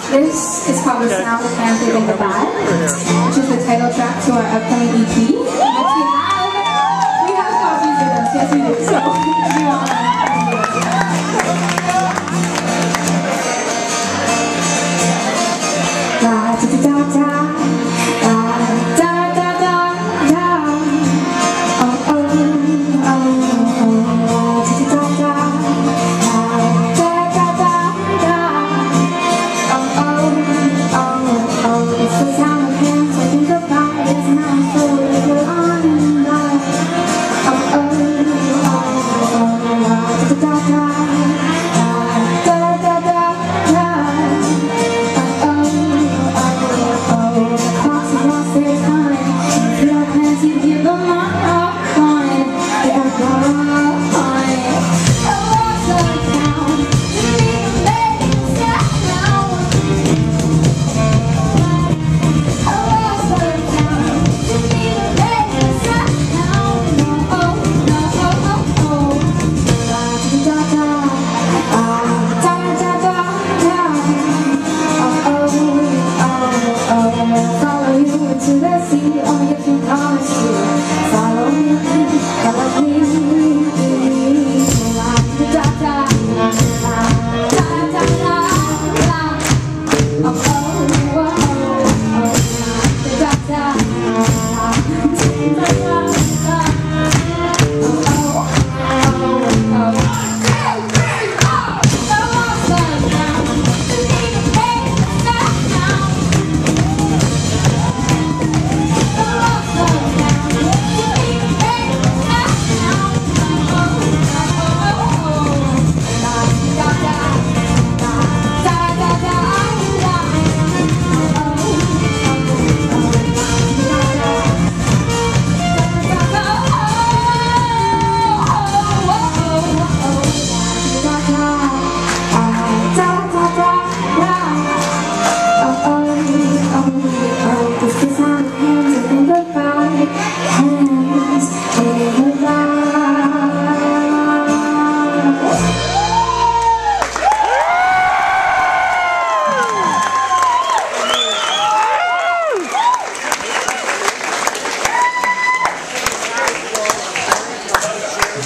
This is called The Sound of Panther in the Bad, which is the title track to our upcoming EP. Which we have copies with us, yes we do. So if you want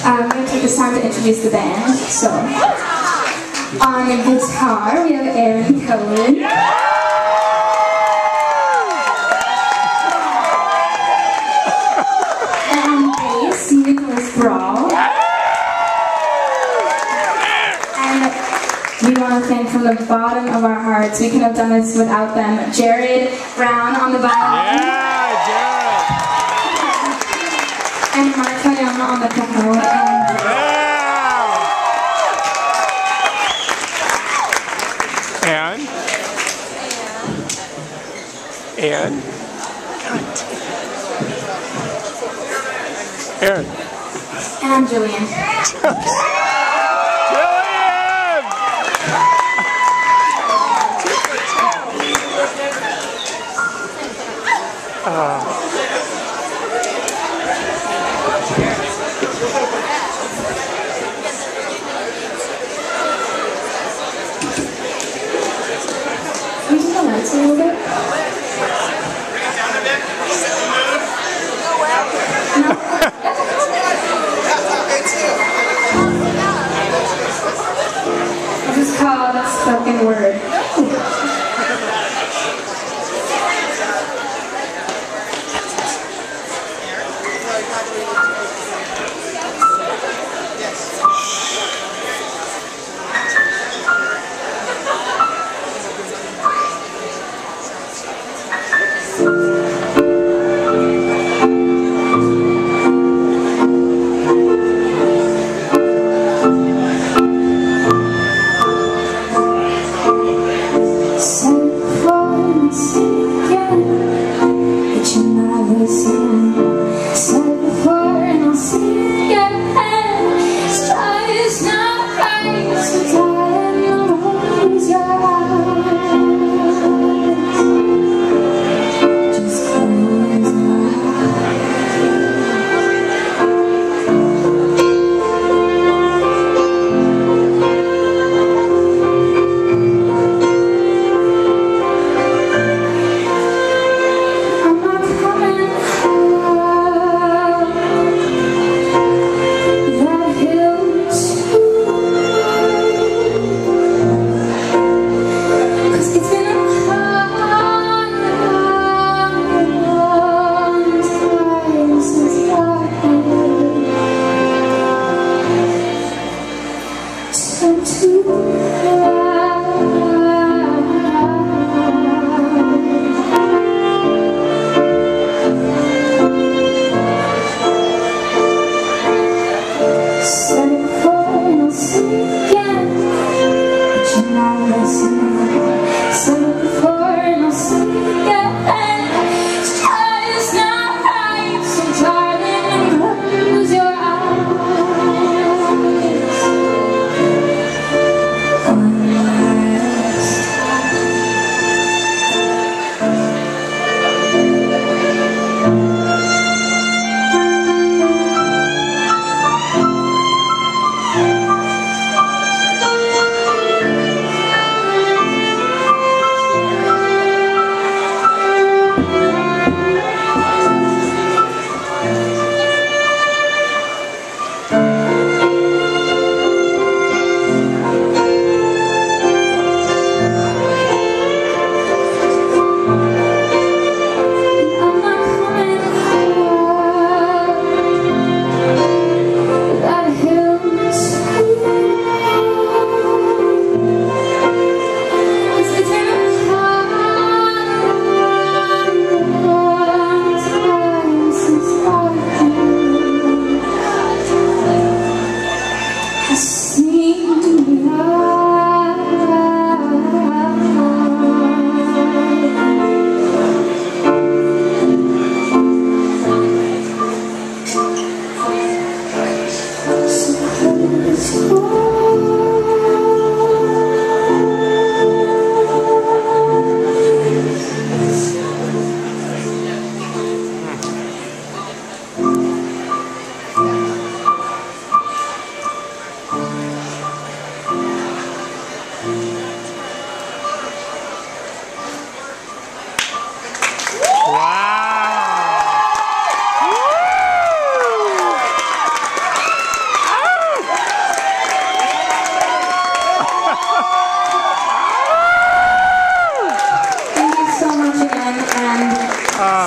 I'm going to take this time to introduce the band. So, on guitar we have Aaron Cohen. And on bass, Nicholas Brawl. And we want to thank from the bottom of our hearts, we couldn't have done this without them, Jared Brown on the violin. And Mark Toyama on the cajon. And Aaron. And I'm Jillian. Can we do the lights a little bit? This is called Spoken Word.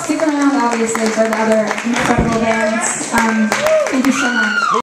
Stick around, obviously, for the other incredible bands. Thank you so much.